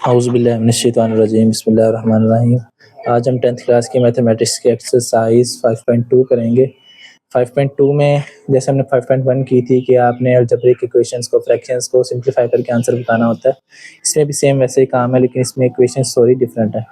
औज़ुबिल्लाहिमिनश्शैतानिर्रजीम बिस्मिल्लाहिर्रहमानिर्रहीम। आज हम 10th क्लास की मैथमेटिक्स की एक्सरसाइज 5.2 करेंगे। 5.2 में जैसे हमने 5.1 की थी कि आपने अलजेब्रिक इक्वेशंस को, फ्रैक्शंस को सिंप्लीफाई करके आंसर बताना होता है। इसमें भी सेम वैसे ही काम है, लेकिन इसमें इक्वेशंस थोड़ी डिफरेंट है।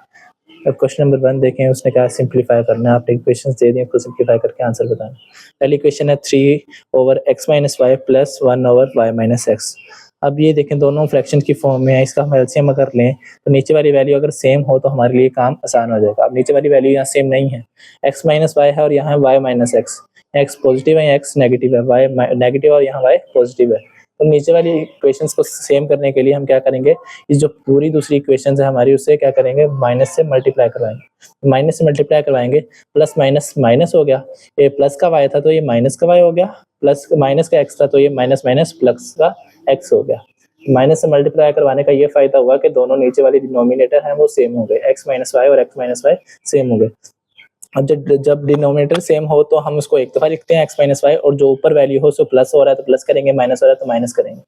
अब क्वेश्चन नंबर 1 देखें, उसने कहा सिंप्लीफाई करना है। आपने इक्वेशंस दे दी, उसको सिंप्लीफाई करके आंसर बताना है। पहली इक्वेशन है 3/x-y प्लस 1/y-x। अब ये देखें, दोनों फ्रैक्शन की फॉर्म में है। इसका हम एलसीएम अगर लें तो नीचे वाली वैल्यू अगर सेम हो तो हमारे लिए काम आसान हो जाएगा। अब नीचे वाली वैल्यू यहाँ सेम नहीं है, x माइनस वाई है और यहाँ y minus x. X positive है, एक्स नेगेटिव है, y नेगेटिव और यहाँ y पॉजिटिव है। तो नीचे वाली इक्वेशंस को सेम करने के लिए हम क्या करेंगे, इस जो पूरी दूसरी इक्वेशंस है हमारी, उससे क्या करेंगे, माइनस से मल्टीप्लाई करवाएंगे। माइनस से मल्टीप्लाई करवाएंगे, प्लस माइनस माइनस हो गया, ये प्लस का y था तो ये माइनस का y हो गया, प्लस माइनस का x था तो ये माइनस माइनस प्लस का x हो गया। माइनस से मल्टीप्लाई करवाने का ये फायदा हुआ कि दोनों नीचे वाले डिनोमिनेटर हैं वो सेम हो गए, x माइनस वाई और x माइनस वाई सेम हो गए। अब जब डिनोमिनेटर सेम हो तो हम उसको एक दफा लिखते हैं x माइनस वाई, और जो ऊपर वैल्यू हो सो प्लस हो रहा है तो प्लस करेंगे, माइनस हो रहा है तो माइनस करेंगे।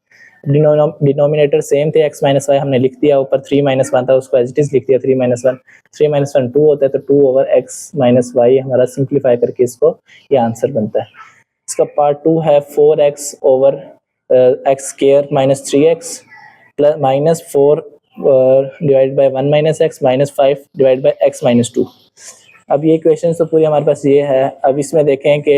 डिनोमिनेटर सेम थे, x माइनस वाई हमने लिख दिया, ऊपर 3 माइनस 1 था उसको एज इट इज लिख दिया 3 माइनस 1। 3 माइनस 1 2 होता है तो 2/x माइनस वाई हमारा सिंप्लीफाई करके इसको ये आंसर बनता है। इसका पार्ट 2 है 4x over x square minus 3x plus minus 4 divide by 1 minus x minus 5 divide by x minus 2। अब ये क्वेश्चन तो पूरी हमारे पास ये है। अब इसमें देखें कि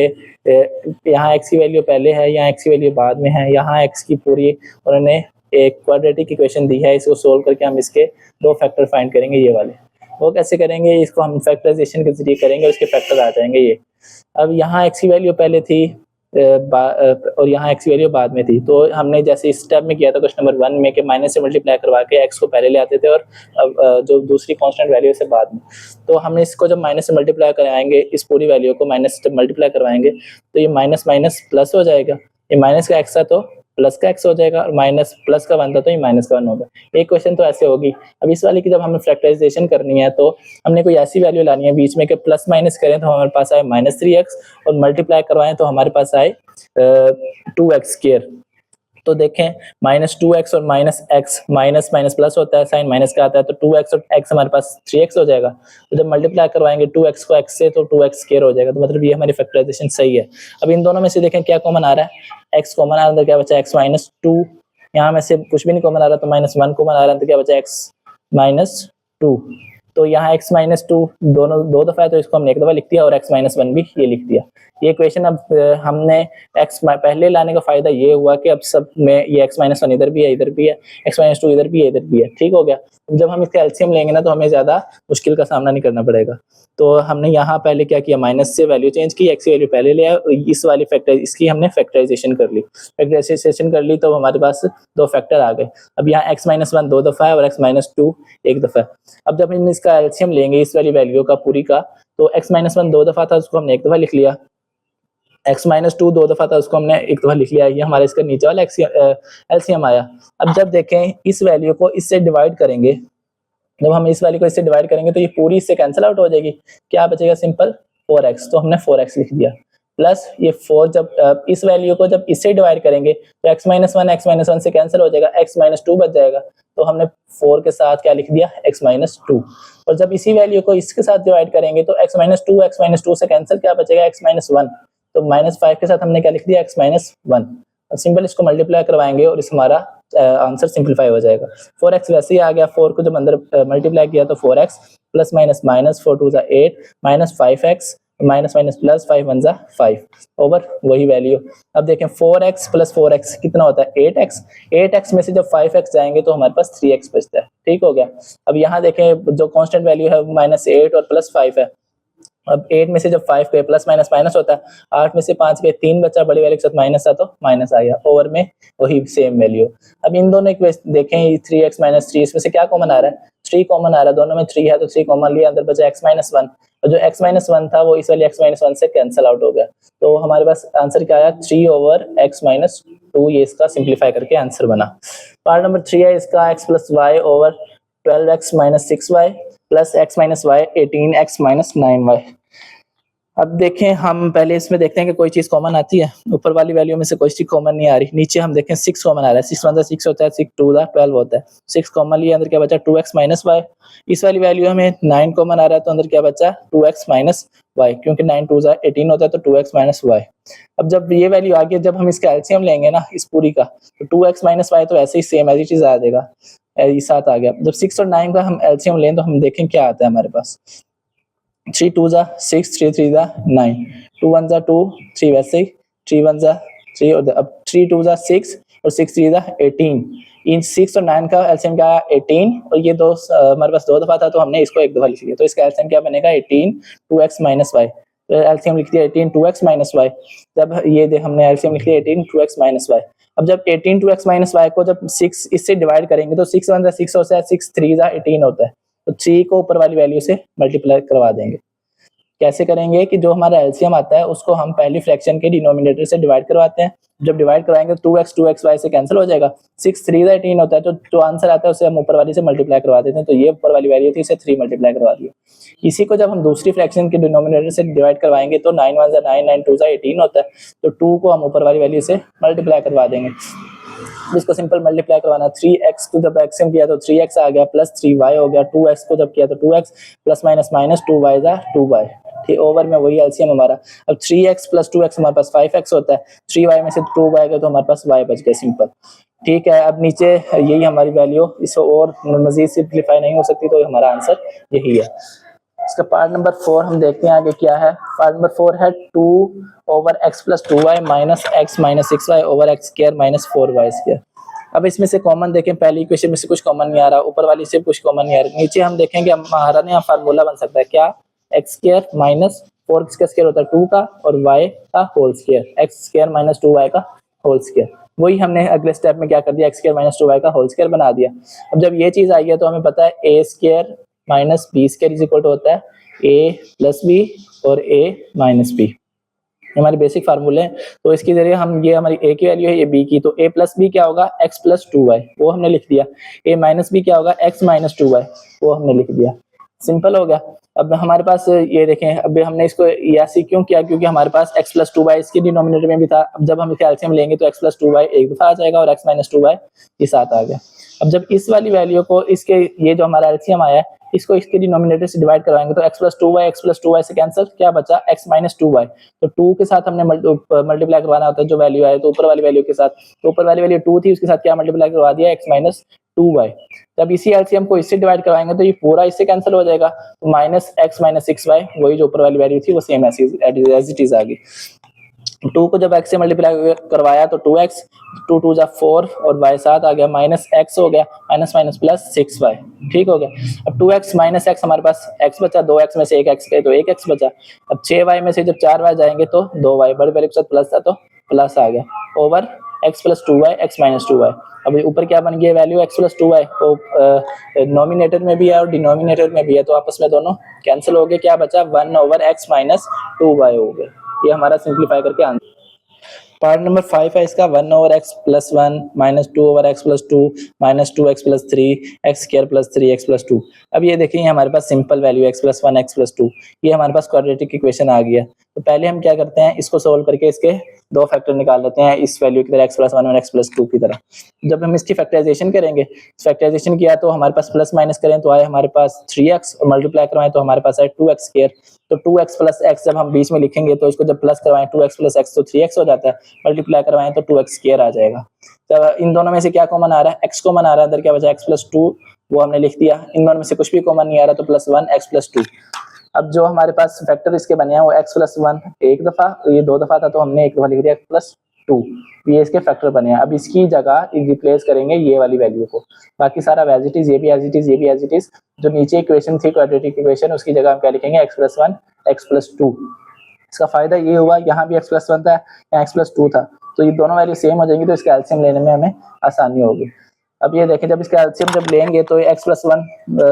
यहाँ x की वैल्यू पहले है, यहाँ x की वैल्यू बाद में है, यहाँ x की पूरी उन्होंने एक क्वाड्रेटिक इक्वेशन दी है, इसको सोल्व करके हम इसके दो फैक्टर फाइंड करेंगे। ये वाले वो कैसे करेंगे, इसको हम फैक्टराइजेशन के जरिए करेंगे, उसके फैक्टर आ जाएंगे ये। अब यहाँ x की वैल्यू पहले थी और यहाँ x की वैल्यू बाद में थी, तो हमने जैसे इस स्टेप में किया था क्वेश्चन नंबर 1 में कि माइनस से मल्टीप्लाई करवा के x को पहले ले आते थे और जो दूसरी कांस्टेंट वैल्यू से बाद में। तो हमने इसको जब माइनस से मल्टीप्लाई कराएंगे, इस पूरी वैल्यू को माइनस से मल्टीप्लाई करवाएंगे तो ये माइनस माइनस प्लस हो जाएगा। ये माइनस का x था तो प्लस का x हो जाएगा, और माइनस प्लस का 1 था तो ये माइनस का 1 होगा। एक क्वेश्चन तो ऐसे होगी। अब इस वाले की जब हमें फैक्टराइजेशन करनी है तो हमने कोई ऐसी वैल्यू लानी है बीच में कि प्लस माइनस करें तो हमारे पास आए माइनस 3x, और मल्टीप्लाई करवाएं तो हमारे पास आए 2x स्क्वायर। तो देखें माइनस 2x और minus x, minus minus plus होता है, साइन माइनस का आता है, तो 2x और x हमारे पास 3x हो जाएगा। तो जब मल्टीप्लाई करवाएंगे 2x को x से तो 2x स्क्वायर हो जाएगा। तो मतलब ये हमारी फैक्टराइजेशन सही है। अब इन दोनों में से देखें क्या कॉमन आ रहा है, x कॉमन आ रहा है तो क्या बचा x माइनस 2। यहाँ में से कुछ भी नहीं कॉमन आ रहा तो माइनस 1 कॉमन आ रहा है तो क्या बचा x माइनस 2। तो यहाँ x माइनस 2 दोनों दो दफा है तो इसको हमने एक दफा लिख दिया, और x माइनस 1 भी ये लिख दिया। ये क्वेश्चन अब हमने x पहले लाने का फायदा ये हुआ कि अब सब में ये x माइनस 1 इधर भी है, इधर भी है, x माइनस 2 इधर भी है, इधर भी है। ठीक हो गया। जब हम इसका एलसीएम लेंगे ना तो हमें ज्यादा मुश्किल का सामना नहीं करना पड़ेगा। तो हमने यहाँ पहले क्या किया, माइनस से वैल्यू चेंज की, x की वैल्यू पहले ले आया, और इस वाली फैक्टर इसकी हमने फैक्टराइजेशन कर ली। फैक्टराइजेशन कर ली तो हमारे पास दो फैक्टर आ गए। अब यहाँ x माइनस 1 दो दफा है और x माइनस 2 एक दफा है। अब जब हम इसका एलसीएम लेंगे इस वाली वैल्यू का पूरी का, तो x माइनस 1 दो दफा था उसको हमने एक दफा लिख लिया, x माइनस 2 दो दफा था उसको हमने एक दफा लिख लिया। ये हमारे इसका नीचे वाला एलसीएम आया। अब जब देखें इस वैल्यू को इससे डिवाइड करेंगे, जब हम इस वैल्यू को इससे डिवाइड करेंगे तो ये पूरी इससे कैंसिल आउट हो जाएगी। क्या बचेगा, सिंपल 4x, तो हमने 4x लिख दिया। प्लस ये 4 जब इस वैल्यू को जब इससे डिवाइड करेंगे तो x माइनस 1 से कैंसिल हो जाएगा, x माइनस 2 बच जाएगा। तो हमने 4 के साथ क्या लिख दिया, x माइनस 2। और जब इसी वैल्यू को इसके साथ डिवाइड करेंगे तो x माइनस 2 से कैंसिल क्या बचेगा, x माइनस 1। तो माइनस 5 के साथ हमने क्या लिख दिया, x माइनस 1। अब सिंपल इसको मल्टीप्लाई करवाएंगे और इस हमारा आंसर सिंपलीफाई हो जाएगा। 4x वैसे ही आ गया, 4 को जब अंदर मल्टीप्लाई किया तो 4x plus minus minus 4 2 8 minus 5x minus minus plus 5 1 5 over वही वैल्यू। अब देखें 4x प्लस 4x कितना होता है, 8x। 8x में से जब 5x जाएंगे तो हमारे पास 3x बचता है। ठीक हो गया। अब यहाँ देखें जो कांस्टेंट वैल्यू है माइनस 8 और प्लस 5 है। अब 8 में से जब 5 गए प्लस माइनस माइनस होता है, 8 में से 5 गए 3 बचा, बड़ी वैल्यू के साथ माइनस था तो माइनस आ गया, ओवर में वही सेम वैल्यू। अब इन दोनों इक्वेशन देखें 3x माइनस 3, इसमें से क्या कॉमन आ रहा है, 3 कॉमन आ रहा है। दोनों में 3 है तो 3 कॉमन लिया, अंदर बचा x माइनस 1, और जो x माइनस 1 था वो इस वाली x माइनस 1 से कैंसिल आउट हो गया। तो हमारे पास आंसर क्या आया, 3/x माइनस 2। ये इसका सिंप्लीफाई करके आंसर बना। पार्ट नंबर 3 है इसका, x plus y over 12x minus 6y plus x minus y 18x minus 9y। अब देखें, हम पहले इसमें देखते हैं कि कोई चीज़ कॉमन आती है। ऊपर वाली वैल्यू में से कोई चीज़ कॉमन नहीं आ रही। नीचे हम देखें 6 कॉमन आ रहा है। 6 1 ज़ा 6 होता है, 6 2 ज़ा 12 होता है। 6 कॉमन लिया, अंदर क्या बचा 2x माइनस वाई। इस वाली वैल्यू हमें 9 कॉमन आ रहा है, तो अंदर क्या बचा 2x माइनस वाई, क्योंकि 9 2 ज़ा 18 होता है, तो 2x माइनस वाई। अब जब ये वैल्यू आ गई, जब हम इसका एलसीएम लेंगे ना इस पूरी का, तो 2x माइनस वाई तो ऐसे ही सेम एज इट इज आ जाएगा। ये 7 आ गया। जब 6 और 9 का हम एलसीएम लें तो हम देखें क्या आता है हमारे पास। 3 2 ज़ा 6, 3 3 ज़ा 9, 2 1 ज़ा 2, 3 वैसे ही, 3 1 ज़ा 3 और अब 3 2 ज़ा 6 और 6 3 ज़ा 18। इन 6 और 9 का एलसीएम क्या आया 18, और ये दो हमारे पास 2 दफा था तो हमने इसको एक दफा लिख लिया, तो इसका एलसीएम क्या बनेगा 18 2x माइनस वाई। एलसीएम लिख दिया 18 2x माइनस वाई। जब ये हमने एलसीएम लिख दिया 18 2x माइनस वाई। अब जब 18 2x माइनस वाई को जब 6 इससे डिवाइड करेंगे तो 6 1 ज़ा 6 होता है, 6 3 ज़ा 18 होता है, तो 3 को ऊपर वाली वैल्यू से मल्टीप्लाई करवा देंगे। कैसे करेंगे कि जो हमारा एलसीएम आता है उसको हम पहली फ्रैक्शन के डिनोमिनेटर से डिवाइड करवाते हैं। जब डिवाइड कराएंगे तो 2x y से कैंसिल हो जाएगा। 6 3 ज़ा 18 होता है, तो जो आंसर आता है उसे हम ऊपर वाली से मल्टीप्लाई करवा देते हैं। तो ये ऊपर वाली वैल्यू थी, इसे 3 मल्टीप्लाई करवा दिया। इसी को जब हम दूसरी फ्रैक्शन के डिनोमिनेटर से डिवाइड करवाएंगे तो 9 1 ज़ा 9 9 2 ज़ा 18 होता है, तो 2 को हम ऊपर वाली वैल्यू से मल्टीप्लाई करवा देंगे। इसको सिंपल मल्टीप्लाई करवाना, 3x को जब एक्सएम किया तो 3x आ गया, प्लस 3y हो गया, 2x को जब किया तो 2x, plus minus minus 2y ज़ा 2y। ठीक, ओवर में वही एलसीएम हमारा। अब 3x प्लस 2x हमारे पास 5x होता है, 3y में से 2y गया तो हमारे पास y बच गया सिंपल। ठीक है, अब नीचे यही हमारी वैल्यू, इसको और मजीद सिंप्लीफाई नहीं हो सकती, तो हमारा आंसर यही है। इसका पार्ट नंबर 4 हम देखते हैं आगे क्या है। पार्ट नंबर 4 है 2 over x plus 2y minus x minus 6y over x square minus 4y square. अब इसमें से कॉमन देखें, पहली इक्वेशन में से कुछ कॉमन नहीं आ रहा, ऊपर वाली से कुछ कॉमन नहीं आ रहा। नीचे हम देखेंगे हमारा ना फार्मूला बन सकता है क्या, x स्क्वायर माइनस 4 का स्क्वायर होता है 2 का, और y का whole square, x square minus 2y का होल स्क्वायर। वही हमने अगले स्टेप में क्या कर दिया, x स्क्वायर माइनस 2y का होल स्क्वायर बना दिया। अब जब ये चीज आई है तो हमें पता है a square minus b square is equal to होता है a प्लस बी और a माइनस बी। हमारे बेसिक फार्मूले हैं, तो इसके जरिए हम, ये हमारी a की वैल्यू है, ये b की, तो a प्लस बी क्या होगा x प्लस 2y, वो हमने लिख दिया। a माइनस बी क्या होगा x माइनस 2y, वो हमने लिख दिया। सिंपल हो गया। अब हमारे पास ये देखें, अब हमने इसको ऐसे क्यों किया, क्योंकि हमारे पास x प्लस 2y इसके डिनोमिनेटर में भी था। अब जब हम इसका एलसीएम लेंगे तो x प्लस 2y एक दफा आ जाएगा और x माइनस 2y ये 7 आ गया। अब जब इस वाली वैल्यू को इसके, ये जो हमारा एलसीएम आया है, इसको इसके डिनोमिनेटर से डिवाइड करवाएंगे तो x प्लस 2y से कैंसिल, क्या बचा x माइनस 2y। तो 2 के साथ हमने मल्टीप्लाई करवाना होता है जो वैल्यू आए, तो ऊपर वाली वैल्यू के साथ, तो ऊपर वाली वैल्यू 2 थी, उसके साथ क्या मल्टीप्लाई करवा दिया x माइनस 2y। जब इसी एलसीएम को इससे डिवाइड करवाएंगे तो ये पूरा इससे कैंसिल हो जाएगा, तो माइनस x माइनस 6y, वही जो ऊपर वाली वैल्यू थी वो सेम एज इट इज आ गई। 2 को जब x से मल्टीप्लाई करवाया तो 2x, 2 2 ज़ा 4 और y 7 आ गया, माइनस x हो गया, माइनस माइनस प्लस 6y। ठीक हो गया। अब 2x माइनस x, हमारे पास x बचा, 2x में से 1x गए तो 1x बचा। अब 6y में से जब 4y जाएंगे तो 2y, बड़े वाले के साथ प्लस था तो प्लस आ गया, over x plus 2y x minus 2y। अब ऊपर क्या बन गया वैल्यू x प्लस 2y, तो नॉमिनेटर में भी है और डिनोमिनेटर में भी है, तो आपस में दोनों कैंसिल हो गए, क्या बचा 1 ओवर x माइनस 2y हो गया। ये हमारा सिंप्लीफाई करके आंसर। पार्ट नंबर 5 है इसका, 1 over x plus 1 minus 2 over x plus 2 minus 2x plus 3 x square plus 3x plus 2। अब ये देखिए हमारे पास simple value x plus 1 x plus 2, ये हमारे पास क्वाड्रेटिक इक्वेशन आ गया। तो पहले हम क्या करते हैं, इसको सोल्व करके इसके दो फैक्टर निकाल लेते हैं इस वैल्यू की तरह, x प्लस 1 और x प्लस 2 की तरह। जब हम इसकी फैक्टराइजेशन करेंगे, फैक्टराइजेशन किया तो हमारे पास प्लस माइनस करें तो आए हमारे पास 3x, और मल्टीप्लाई करवाएं तो हमारे पास आए 2x स्क्वायर। तो 2x प्लस x जब हम बीच में लिखेंगे तो इसको जब प्लस करवाएं 2x प्लस x तो 3x हो जाता है, मल्टीप्लाई करवाएं तो 2x स्क्वायर आ जाएगा। तो इन दोनों में से क्या कॉमन आ रहा है, x कॉमन आ रहा है, अंदर क्या बचा x प्लस 2, वो हमने लिख दिया। इन दोनों में से कुछ भी कॉमन नहीं आ रहा तो प्लस 1 x प्लस 2। अब जो हमारे पास फैक्टर इसके बने हैं वो x प्लस 1 एक दफा, ये 2 दफा था तो हमने एक दफा लिख दिया x प्लस 2, ये इसके फैक्टर बने हैं। अब इसकी जगह रिप्लेस करेंगे ये वाली वैल्यू को, बाकी सारा एज इट इज, ये भी एज इट इज, ये भी एज इट इज। जो नीचे इक्वेशन थी क्वाड्रेटिक इक्वेशन, उसकी जगह हम क्या लिखेंगे x प्लस 1 x प्लस 2। इसका फायदा ये हुआ, यहाँ भी x प्लस 1 था, यहाँ x प्लस 2 था, तो ये दोनों वैल्यू सेम हो जाएंगी तो इसका एलसीएम लेने में हमें आसानी होगी। अब ये देखें, जब इसका एलसीएम जब लेंगे तो x प्लस 1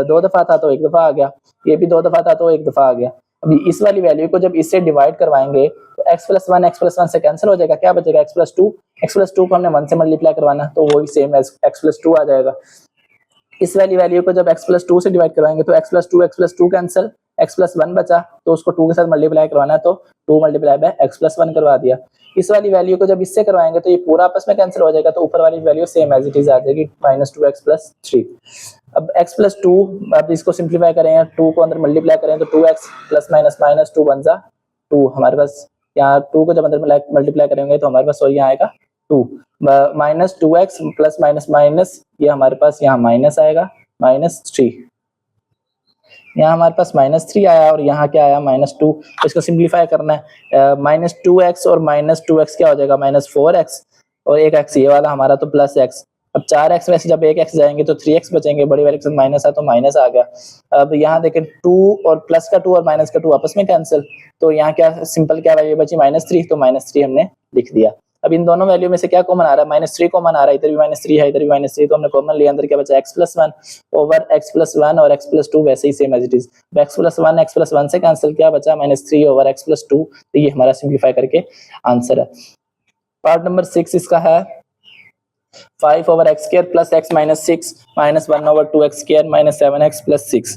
2 दफा था तो एक दफा आ गया, ये भी 2 दफा था तो एक दफा आ गया। अभी इस वाली वैल्यू को जब इससे डिवाइड करवाएंगे तो x प्लस 1 से कैंसिल हो जाएगा, क्या बचेगा x प्लस 2। x प्लस 2 को हमने 1 से मल्टीप्लाई करवाना तो वही सेम एज x प्लस 2 आ जाएगा। इस वाली वैल्यू को जब x प्लस 2 से डिवाइड करवाएंगे तो x plus 2 cancel, x plus 1 बचा, तो उसको 2 के साथ मल्टीप्लाई करवाना है, तो 2 मल्टीप्लाई बाय x प्लस 1 करवा दिया। इस वाली वैल्यू को जब इससे करवाएंगे तो ये पूरा आपस में कैंसिल हो जाएगा, तो ऊपर वाली value same as it is आ जाएगी -2x प्लस 3। अब x प्लस 2, अब इसको सिंप्लीफाई करेंगे, 2 को अंदर मल्टीप्लाई करें तो 2x प्लस माइनस माइनस 2 बन जा 2, हमारे पास यहाँ 2 को जब अंदर मल्टीप्लाई करेंगे तो हमारे पास सॉरी यहाँ आएगा 2 minus 2x plus minus minus, ये हमारे पास यहाँ माइनस आएगा -3, यहाँ हमारे पास -3 आया और यहाँ क्या आया -2। इसको सिंप्लीफाई करना है, -2x और -2x क्या हो जाएगा -4x और एक x ये वाला हमारा तो प्लस x। अब 4x में से जब एक x जाएंगे तो 3x बचेंगे, बड़ी वाले के साथ माइनस है तो माइनस आ गया। अब यहाँ देखें 2 और प्लस का 2 और माइनस का 2 आपस में कैंसिल, तो यहाँ क्या सिंपल क्या वैल्यू बची -3, तो -3 हमने लिख दिया। अब इन दोनों वैल्यू में से क्या कॉमन आ रहा है, -3 कॉमन आ रहा है, इधर भी -3 है इधर भी -3, तो हमने कॉमन लिया, अंदर क्या बचा x plus 1 over x plus 1 और x प्लस 2 वैसे ही same as it is. x plus 1 से कैंसिल क्या बचा -3 ओवर x प्लस 2, तो ये हमारा सिंप्लीफाई करके आंसर है। पार्ट नंबर 6 इसका है 5 over x square plus x minus 6 minus 1 over 2x square minus 7x plus 6।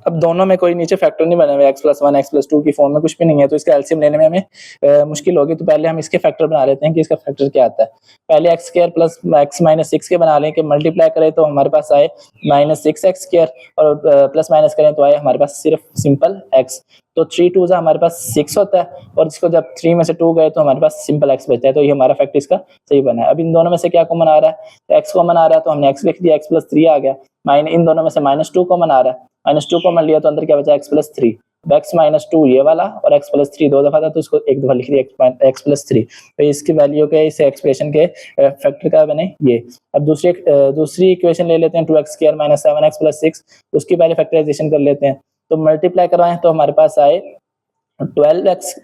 अब दोनों में कोई नीचे फैक्टर नहीं बने हुए, x प्लस 1 x प्लस 2 की फॉर्म में कुछ भी नहीं है, तो इसका एलसीएम लेने में हमें मुश्किल होगी। तो पहले हम इसके फैक्टर बना लेते हैं कि इसका फैक्टर क्या आता है। पहले x square plus x minus 6 के बना लें कि मल्टीप्लाई करें तो हमारे पास आए -6x स्क्वायर और प्लस माइनस करें तो आए हमारे पास सिर्फ सिंपल x। तो 3 2 हमारे पास 6 होता है और इसको जब 3 में से 2 गए तो हमारे पास सिंपल x बचता है, तो ये हमारा फैक्टर इसका सही बना है। अब इन दोनों में से क्या कॉमन आ रहा है, तो x कॉमन आ रहा है तो हमने x लिख दिया, x प्लस 3 आ गया। इन दोनों में से -2 कॉमन आ रहा है, -2 कॉमन लिया तो अंदर क्या बचा x प्लस 3, x माइनस 2 ये वाला और x प्लस 3 दो दफा था तो इसको एक दफा लिख दिया x प्लस 3। तो इसकी वैल्यू के इस एक्सप्रेशन के फैक्टर का बने ये। अब दूसरी इक्वेशन ले लेते हैं 2x square minus 7x plus 6, उसकी पहले फैक्टराइजेशन कर लेते हैं। तो मल्टीप्लाई करवाएं तो हमारे पास आए 12x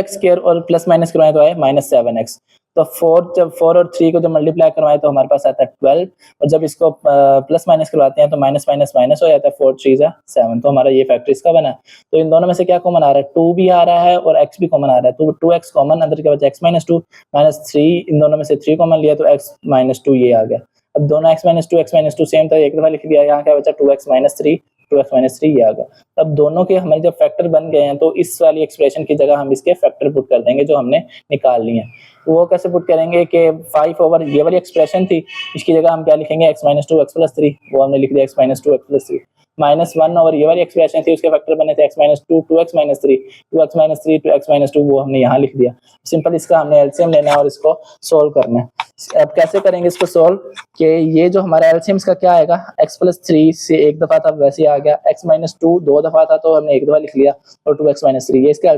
स्क्वायर और प्लस माइनस करवाएं तो आए -7x। तो 4 और 3 को जब मल्टीप्लाई करवाएं तो हमारे पास आता है 12 और जब इसको प्लस माइनस करवाते हैं तो माइनस माइनस माइनस हो जाता है, 4 3 7, तो हमारा ये फैक्टर इसका बना। तो इन दोनों में से क्या कॉमन आ रहा है, 2 भी आ रहा है और x भी कॉमन आ रहा है, तो 2x कॉमन, अंदर के बचा x माइनस 2 माइनस 3, इन दोनों में से 3 कॉमन लिया तो x माइनस 2 ये आ गया। अब दोनों x माइनस 2 सेम था, एक दफा लिख दिया, यहाँ क्या बचा 2x माइनस 3 ये आ गया। अब दोनों के हमारे जब फैक्टर बन गए हैं तो इस वाली एक्सप्रेशन की जगह हम इसके फैक्टर पुट कर देंगे जो हमने निकाल लिए हैं। तो वो कैसे पुट करेंगे कि 5 ओवर ये वाली एक्सप्रेशन थी, इसकी जगह हम क्या लिखेंगे x माइनस 2 x प्लस 3, वो हमने लिख दिया x minus 2 x plus 3। -1 over ये वाली एक्सप्रेशन थी, उसके फैक्टर बने थे x minus 2 2x minus 3 2x minus 3 2x minus 2, वो हमने यहाँ लिख दिया। सिंपल इसका हमने एलसीएम लेना है और इसको सोल्व करना है। अब कैसे करेंगे इसको सोल्व, कि ये जो हमारा एलसीएम का क्या आएगा, x प्लस 3 से एक दफा था वैसे आ गया, x माइनस 2 दो दफा था तो हमने एक दफा लिख लिया और 2x माइनस 3, ये इसका